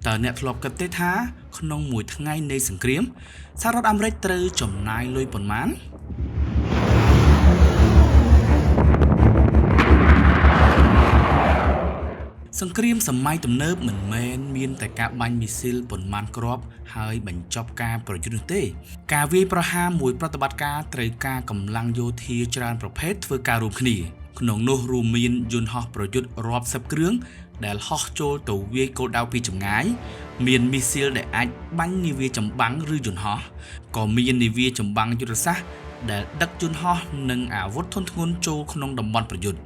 តើអ្នកធ្លាប់គិតទេថាក្នុងមួយថ្ងៃនៃសង្គ្រាមសហរដ្ឋអាមេរិកត្រូវចំណាយលុយប៉ុន្មានសង្គ្រាមសម័យទំនើបមិនមែនមានតែការបាញ់មីស៊ីលប៉ុន្មានគ្រាប់ហើយបញ្ចប់ការប្រយុទ្ធនោះទេការវាយប្រហារមួយប្រតិបត្តិការត្រូវការកម្លាំងយោធាច្រើនប្រភេទធ្វើការរួមគ្នាក្នុងនោះរួមមានយន្តហោះប្រយុទ្ធរាប់សិបគ្រឿងដែលហោះចូលទៅវាយគោលដៅពីចម្ងាយមានមីស៊ីលដែលអាចបាញ់នាវាចម្បាំងឬយន្តហោះក៏មាននាវាចម្បាំងយុទ្ធសាស្ត្រដែលដឹកយន្តហោះនិងអាវុធធុនធ្ងន់ចូលក្នុងតំបន់ប្រយុទ្ធ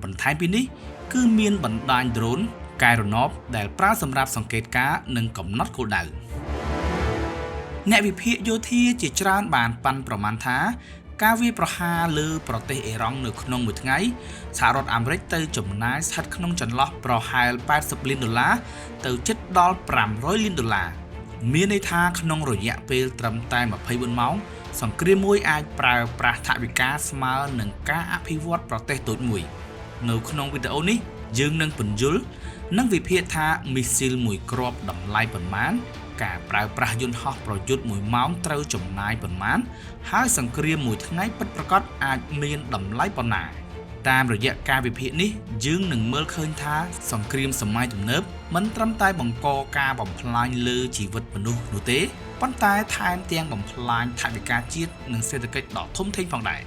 បន្ថែមពីនេះគឺមានបណ្ដាញដ្រូនកាយរណបដែលប្រើសម្រាប់សង្កេតការណ៍និងកំណត់គោលដៅអ្នកវិភាគយោធាជាច្រើនបានប៉ាន់ប្រមាណថាការវាយប្រហារលើប្រទេសអ៊ីរ៉ង់នៅក្នុងមួយថ្ងៃសហរដ្ឋអាមេរិកទៅចំណាយស្ថិតក្នុងចន្លោះប្រហែល$80 លានទៅជិតដល់$500 លានមានន័យថាក្នុងរយៈពេលត្រឹមតែ24ម៉ោងសង្គ្រាមមួយអាចប្រើប្រាស់ថវិកាស្មើនឹងការអភិវឌ្ឍប្រទេសតូចមួយនៅក្នុងវីដេអូនេះយើងនឹងពន្យល់និងវិភាគថាមីស៊ីលមួយគ្រាប់តម្លៃប៉ុន្មានការប្រើប្រាស់យន្តហោះប្រយុទ្ធ1ម៉ោងត្រូវចំណាយប៉ុន្មានហើយសង្គ្រាមមួយថ្ងៃពិតប្រាកដអាចមានតម្លៃប៉ុណ្ណាតាមរយៈការវិភាគនេះយើងនឹងមើលឃើញថាសង្គ្រាមសម័យទំនើបមិនត្រឹមតែបង្កការបំផ្លាញលើជីវិតមនុស្សនោះទេប៉ុន្តែថែមទាំងបំផ្លាញថវិកាជាតិនិងសេដ្ឋកិច្ចដ៏ធំធេងផងដែរ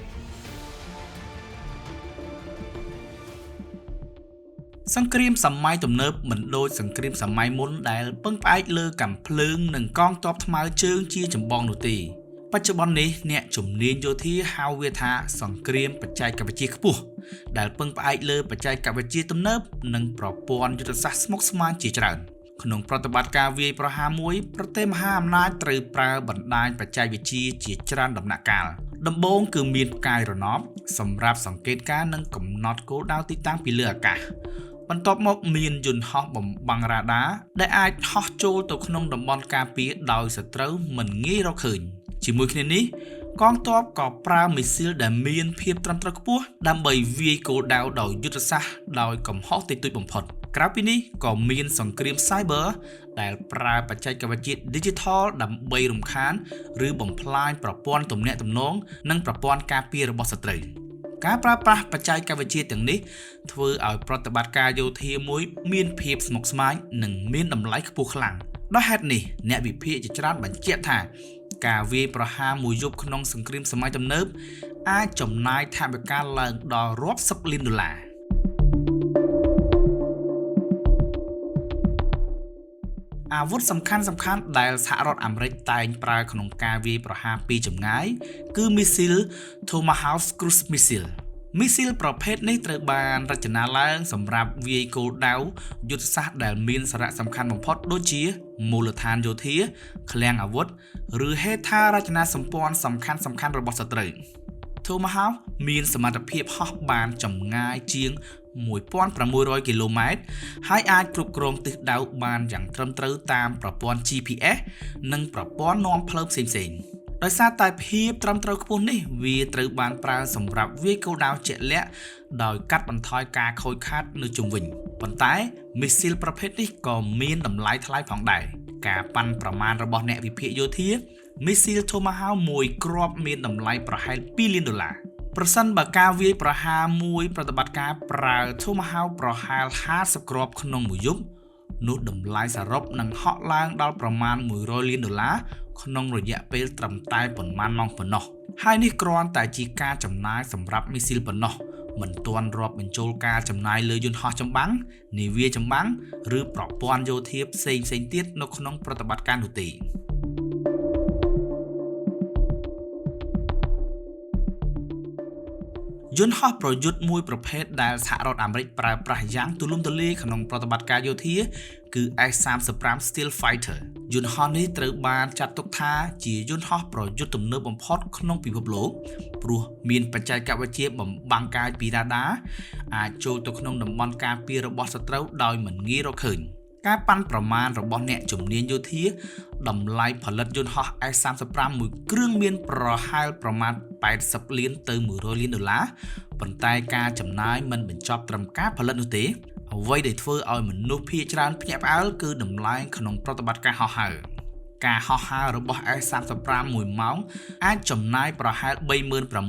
សង្គ្រាមសម័យទំនើបមិនដូចសង្គ្រាមសម័យមុនដែលពឹងផ្អែកលើកាំភ្លើងនិងកងទ័ពថ្មើរជើងជាចម្បងនោះទេបច្ចុប្បន្ននេះអ្នកជំនាញយោធាហៅវាថាសង្គ្រាមបច្ចេកវិទ្យាខ្ពស់ដែលពឹងផ្អែកលើបច្ចេកវិទ្យាទំនើបនិងប្រព័ន្ធយុទ្ធសាស្ត្រស្មុគស្មាញជាច្រើនក្នុងប្រតិបត្តិការវាយប្រហារមួយប្រទេសមហាអំណាចត្រូវប្រើបណ្ដាញបច្ចេកវិទ្យាជាច្រើនដំណាក់កាលដំបូងគឺមានកាយរណបសម្រាប់សង្កេតការណ៍និងកំណត់គោលដៅទីតាំងពីលើអាកាសបន្ទាប់មកមានយន្តហោះបំបាំងរ៉ាដាដែលអាចហោះចូលទៅក្នុងតំបន់ការពារដោយសត្រូវមិនងាយរកឃើញជាមួយគ្នានេះកងទ័ពក៏ប្រើមីស៊ីលដែលមានភាពត្រឹមត្រូវខ្ពស់ដើម្បីវាយគោលដៅដោយយុទ្ធសាស្ត្រដោយកំហុសតិចតួចបំផុតក្រៅពីនេះក៏មានសង្គ្រាម Cyber ដែលប្រើបច្ចេកវិទ្យា Digital ដើម្បីរំខានឬបំផ្លាញប្រព័ន្ធទំនាក់ទំនងនិងប្រព័ន្ធការពាររបស់សត្រូវការប្រើប្រាស់បច្ចេកវិទ្យាទាំងនេះធ្វើឲ្យប្រតិបត្តិការយោធាមួយមានភាពស្មុគស្មាញនិងមានតម្លៃខ្ពស់ខ្លាំងដោយហេតុនេះអ្នកវិភាគជាច្រើនបញ្ជាក់ថាការវាយប្រហារមួយយប់ក្នុងសង្គ្រាមសម័យទំនើបអាចចំណាយថវិកាឡើងដល់រាប់សិបលានដុល្លារអាវុធសំខាន់ៗដែលសហរដ្ឋអាមេរិកតែងប្រើក្នុងការវាយប្រហារពីចម្ងាយគឺមីស៊ីល Tomahawk Cruise Missile មីស៊ីលប្រភេទនេះត្រូវបានរចនាឡើងសម្រាប់វាយគោលដៅយុទ្ធសាស្ត្រដែលមានសារៈសំខាន់បំផុតដូចជាមូលដ្ឋានយោធាឃ្លាំងអាវុធឬហេដ្ឋារចនាសម្ព័ន្ធសំខាន់ៗរបស់សត្រូវ Tomahawk មានសមត្ថភាពហោះបានចម្ងាយជាង1600 គីឡូម៉ែត្រហើយអាចគ្រប់គ្រងទិសដៅបានយ៉ាងត្រឹមត្រូវតាមប្រព័ន្ធ GPS និងប្រព័ន្ធនាំផ្លូវផ្សេងៗដោយសារតែភាពត្រឹមត្រូវខ្ពស់នេះវាត្រូវបានប្រើសម្រាប់វាយគោលដៅជាក់លាក់ដោយកាត់បន្ថយការខូចខាតនៅជុំវិញប៉ុន្តែមីស៊ីលប្រភេទនេះក៏មានតម្លៃថ្លៃផងដែរការប៉ាន់ប្រមាណរបស់អ្នកវិភាគយោធាមីស៊ីល Tomahawk មួយគ្រាប់មានតម្លៃប្រហែល$2 លានប្រសិនបើការវាយប្រហារមួយប្រតិបត្តិការប្រើ Tomahawk ប្រហែល50គ្រាប់ក្នុងមួយយប់នោះតម្លៃសរុបនឹងហក់ឡើងដល់ប្រមាណ$100 លានក្នុងរយៈពេលត្រឹមតែប៉ុន្មានម៉ោងប៉ុណ្ណោះហើយនេះគ្រាន់តែជាការចំណាយសម្រាប់មីស៊ីលប៉ុណ្ណោះមិនទាន់រាប់បញ្ចូលការចំណាយលើយន្តហោះចម្បាំងនាវាចម្បាំងឬប្រព័ន្ធយោធាផ្សេងៗទៀតនៅក្នុងប្រតិបត្តិការនោះទេយន្តហោះប្រយុទ្ធមួយប្រភេទដែលសហរដ្ឋអាមេរិកប្រើប្រាស់យ៉ាងទូលំទូលាយក្នុងប្រតិបត្តិការយោធាគឺ F-35 Stealth Fighter យន្តហោះនេះត្រូវបានចាត់ទុកថាជាយន្តហោះប្រយុទ្ធទំនើបបំផុតក្នុងពិភពលោកព្រោះមានបច្ចេកវិទ្យាបំបាំងកាយពីរ៉ាដាអាចចូលទៅក្នុងតំបន់ការពាររបស់សត្រូវដោយមិនងាយរកឃើញការប៉ាន់ប្រមាណរបស់អ្នកជំនាញយោធាតម្លៃផលិតយន្តហោះ F-35 មួយគ្រឿងមានប្រហែលប្រមាណ$80 លានទៅ$100 លានប៉ុន្តែការចំណាយមិនបញ្ចប់ត្រឹមការផលិតនោះទេអ អ្វីដែលធ្វើឲ្យមនុស្សភាគច្រើនភ្ញាក់ផ្អើលគឺតម្លៃក្នុងប្រតិបត្តិការហោះហើរការហោះហើររបស់ F-35 មួយម៉ោងអាចចំណាយប្រហែល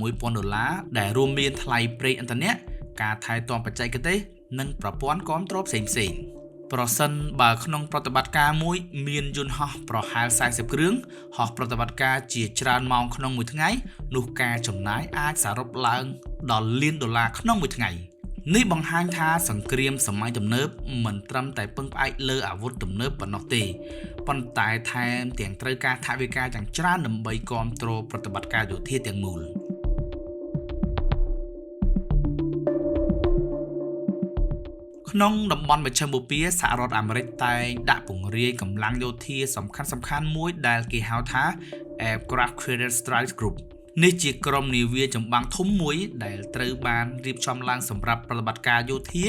$36,000ដែលរួមមានថ្លៃប្រេងឥន្ធនៈការថែទាំបច្ចេកទេសនិងប្រព័ន្ធគាំទ្រផ្សេងៗប្រសិនបើក្នុងប្រតិបត្តិការមួយមានយន្តហោះប្រហែល40គ្រឿងហោះប្រតិបត្តិការជាច្រើនម៉ោងក្នុងមួយថ្ងៃនោះការចំណាយអាចសរុបឡើងដល់លានដុល្លារក្នុងមួយថ្ងៃនេះបង្ហាញថាសង្គ្រាមសម័យទំនើបមិនត្រឹមតែពឹងផ្អែកលើអាវុធទំនើបប៉ុណ្ណោះទេប៉ុន្តែថែមទាំងត្រូវការថវិកាយ៉ាងច្រើនដើម្បីគាំទ្រប្រតិបត្តិការយោធាទាំងមូលក្នុងតំបន់មជ្ឈមបូព៌ាសហរដ្ឋអាមេរិកតែងដាក់ពង្រាយកម្លាំងយោធាសំខាន់ៗមួយដែលគេហៅថា Aircraft Carrier Strike Group នេះជាក្រុមនាវាចម្បាំងធំមួយដែលត្រូវបានរៀបចំឡើងសម្រាប់ប្រតិបត្តិការយោធា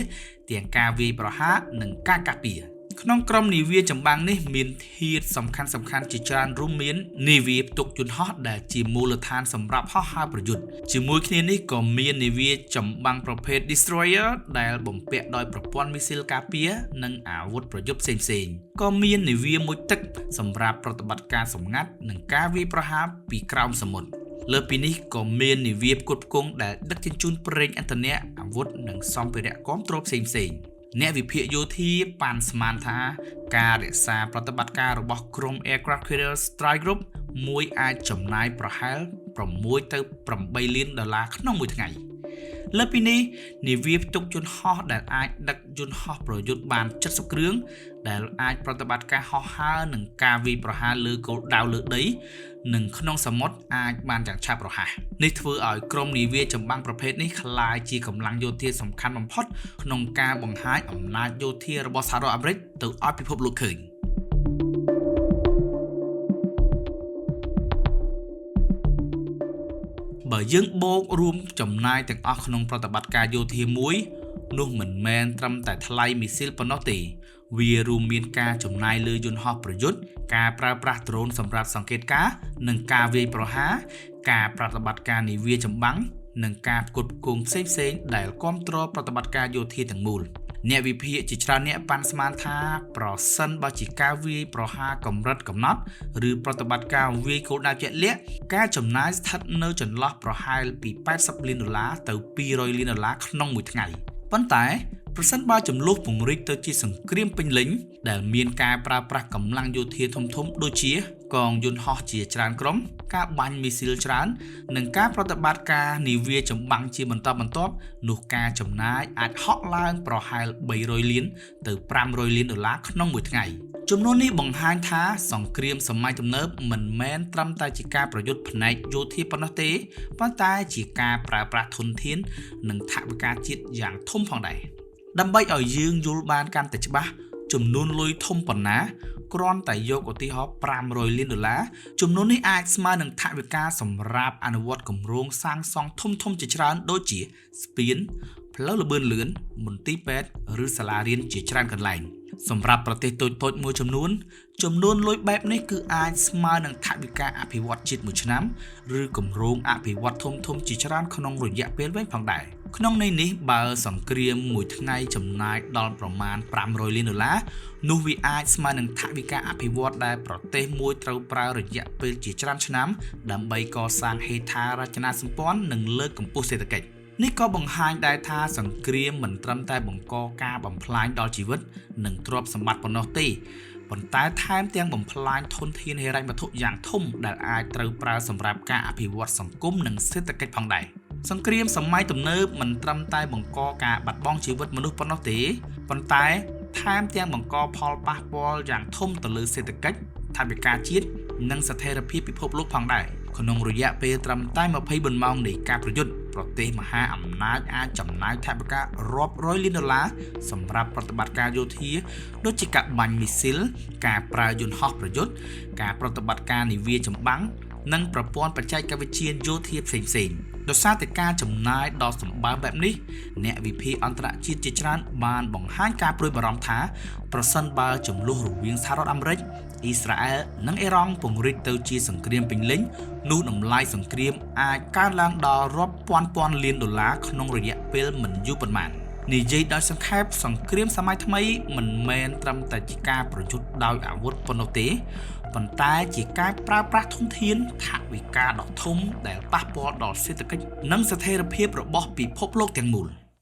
ទាំងការវាយប្រហារនិងការការពារក្នុងក្រុមនាវាចម្បាំងនេះមានធាតុសំខាន់ៗជាច្រើនរួមមាននាវាផ្ទុកយន្តហោះដែលជាមូលដ្ឋានសម្រាប់ហោះហើរប្រយុទ្ធជាមួយគ្នានេះក៏មាននាវាចម្បាំងប្រភេទ Destroyer ដែលបំពាក់ដោយប្រព័ន្ធមីស៊ីលការពារនិងអាវុធប្រយុទ្ធផ្សេងៗក៏មាននាវាមួយទឹកសម្រាប់ប្រតិបត្តិការសម្ងាត់និងការវាយប្រហារពីក្រោមសមុទ្រលើពីនេះក៏មាននាវាផ្គត់ផ្គង់ដែលដឹកជញ្ជូនប្រេងឥន្ធនៈអាវុធនិងសម្ភារៈគាំទ្រផ្សេងៗអ្នកវិភាគយោធាប៉ាន់ស្មានថាការរក្សាប្រតិបត្តិការរបស់ក្រុម Aircraft Carrier Strike Group មួយអាចចំណាយប្រហែល$6ទៅ8លានក្នុងមួយថ្ងៃលើពីនេះនាវាផ្ទុកយន្តហោះដែលអាចដឹកយន្តហោះប្រយុទ្ធបាន70គ្រឿងដែលអាចប្រតិបត្តិការហោះហើរនិងការវាយប្រហារលើគោលដៅលើដីនិងក្នុងសមុទ្រអាចបានយ៉ាងឆាប់រហ័សនេះធ្វើឲ្យក្រុមនាវាចម្បាំងប្រភេទនេះក្លាយជាកម្លាំងយោធាសំខាន់បំផុតក្នុងការបង្ហាញអំណាចយោធារបស់សហរដ្ឋអាមេរិកទៅឲ្យពិភពលោកឃើញបើយើងបូករួមចំណាយទាំងអស់ក្នុងប្រតិបត្តិការយោធាមួយនោះមិនមែនត្រឹមតែថ្លៃមីស៊ីលប៉ុណ្ណោះទេវារួមមានការចំណាយលើយន្តហោះប្រយុទ្ធការប្រើប្រាស់ដ្រូនសម្រាប់សង្កេតការណ៍និងការវាយប្រហារការប្រតិបត្តិការនាវាចម្បាំងនិងការផ្គត់ផ្គង់ផ្សេងៗដែលគាំទ្រប្រតិបត្តិការយោធាទាំងមូលអ្នកវិភាគជាច្រើនអ្នកប៉ាន់ស្មានថាប្រសិនបើជាការវាយប្រហារកម្រិតកំណត់ឬប្រតិបត្តិការវាយគោលដៅជាក់លាក់ការចំណាយស្ថិតនៅចន្លោះប្រហែលពី$80លានទៅ$200លានក្នុងមួយថ្ងៃប៉ុន្តែប្រសិនបើចំនួនពង្រីកទៅជាសង្គ្រាមពេញលេញដែលមានការប្រើប្រាស់កម្លាំងយោធាធំៗដូចជាកងយន្តហោះជាច្រើនក្រុមការបាញ់មីស៊ីលច្រើននិងការប្រតិបត្តិការនាវាចម្បាំងជាបន្តបន្ទាប់នោះការចំណាយអាចហក់ឡើងប្រហែល$300លានទៅ$500លានក្នុងមួយថ្ងៃចំនួននេះបង្ហាញថាសង្គ្រាមសម័យទំនើបមិនមែនត្រឹមតែជាការប្រយុទ្ធផ្នែកយោធាប៉ុណ្ណោះទេប៉ុន្តែជាការប្រើប្រាស់ធនធាននិងថវិកាជាតិយ៉ាងធំផងដែរដើម្បីឲ្យយើងយល់បានកាន់តែច្បាស់ចំនួនលុយធំប៉ុណ្ណាគ្រាន់តែយកឧទាហរណ៍$500លានចំនួននេះអាចស្មើនឹងថវិកាសម្រាប់អនុវត្តគម្រោងសាងសង់ធំៗជាច្រើនដូចជាស្ពានផ្លូវល្បឿនលឿនមន្ទីរពេទ្យឬសាលារៀនជាច្រើនកន្លែងសម្រាប់ប្រទេសតូចៗមួយចំនួនលុយបែបនេះគឺអាចស្មើនឹងថវិកាអភិវឌ្ឍជាតិមួយឆ្នាំឬគម្រោងអភិវឌ្ឍធំៗជាច្រើនក្នុងរយៈពេលវែងផងដែរក្នុងន័យនេះបើសង្គ្រាមមួយថ្ងៃចំណាយដល់ប្រមាណ$500លាននោះវាអាចស្មើនឹងថវិកាអភិវឌ្ឍដែលប្រទេសមួយត្រូវប្រើរយៈពេលជាច្រើនឆ្នាំដើម្បីកសាងហេដ្ឋារចនាសម្ព័ន្ធនិងលើកកម្ពស់សេដ្ឋកិច្ចនេះក៏បង្ហាញដែរថាសង្គ្រាមមិនត្រឹមតែបង្កការបំផ្លាញដល់ជីវិតនិងទ្រព្យសម្បត្តិប៉ុណ្ណោះទេប៉ុន្តែថែមទាំងបំផ្លាញធនធានហិរញ្ញវត្ថុយ៉ាងធំដែលអាចត្រូវប្រើសម្រាប់ការអភិវឌ្ឍសង្គមនិងសេដ្ឋកិច្ចផងដែរសង្គ្រាមសម័យទំនើបមិនត្រឹមតែបង្កការបាត់បង់ជីវិតមនុស្សប៉ុណ្ណោះទេប៉ុន្តែថែមទាំងបង្កផលប៉ះពាល់យ៉ាងធំទៅលើសេដ្ឋកិច្ចថវិកាជាតិនិងស្ថិរភាពពិភពលោកផងដែរក្នុងរយៈពេលត្រឹមតែ24ម៉ោងនៃការប្រយុទ្ធប្រទេសមហាអំណាចអាចចំណាយថវិការាប់រយលាន$សម្រាប់ប្រតិបត្តិការយោធាដូចជាការបាញ់មីស៊ីលការប្រើយន្តហោះប្រយុទ្ធការប្រតិបត្តិការនាវាចម្បាំងនិងប្រព័ន្ធបច្ចេកវិទ្យាយោធាផ្សេងៗដោយសារតែការចំណាយដ៏សម្បើមបែបនេះអ្នកវិភាគអន្តរជាតិជាច្រើនបានបង្ហាញការព្រួយបារម្ភថាប្រសិនបើជម្លោះរវាងសហរដ្ឋអាមេរិកអ៊ីស្រាអែលនិងអ៊ីរ៉ង់ពង្រីកទៅជាសង្គ្រាមពេញលេញនោះតម្លៃសង្គ្រាមអាចកើនឡើងដល់រាប់ពាន់លាន$ក្នុងរយៈពេលមិនយូរប៉ុន្មាន និយាយដោយសង្ខេបសង្គ្រាមសម័យថ្មីមិនមែនត្រឹមតែជាការប្រយុទ្ធដោយអាវុធប៉ុណ្ណោះទេប៉ុន្តែជាការប្រើប្រាស់ធនធានថវិកាដ៏ធំដែលប៉ះពាល់ដល់សេដ្ឋកិច្ចនិងស្ថិរភាពរបស់ពិភពលោកទាំងមូល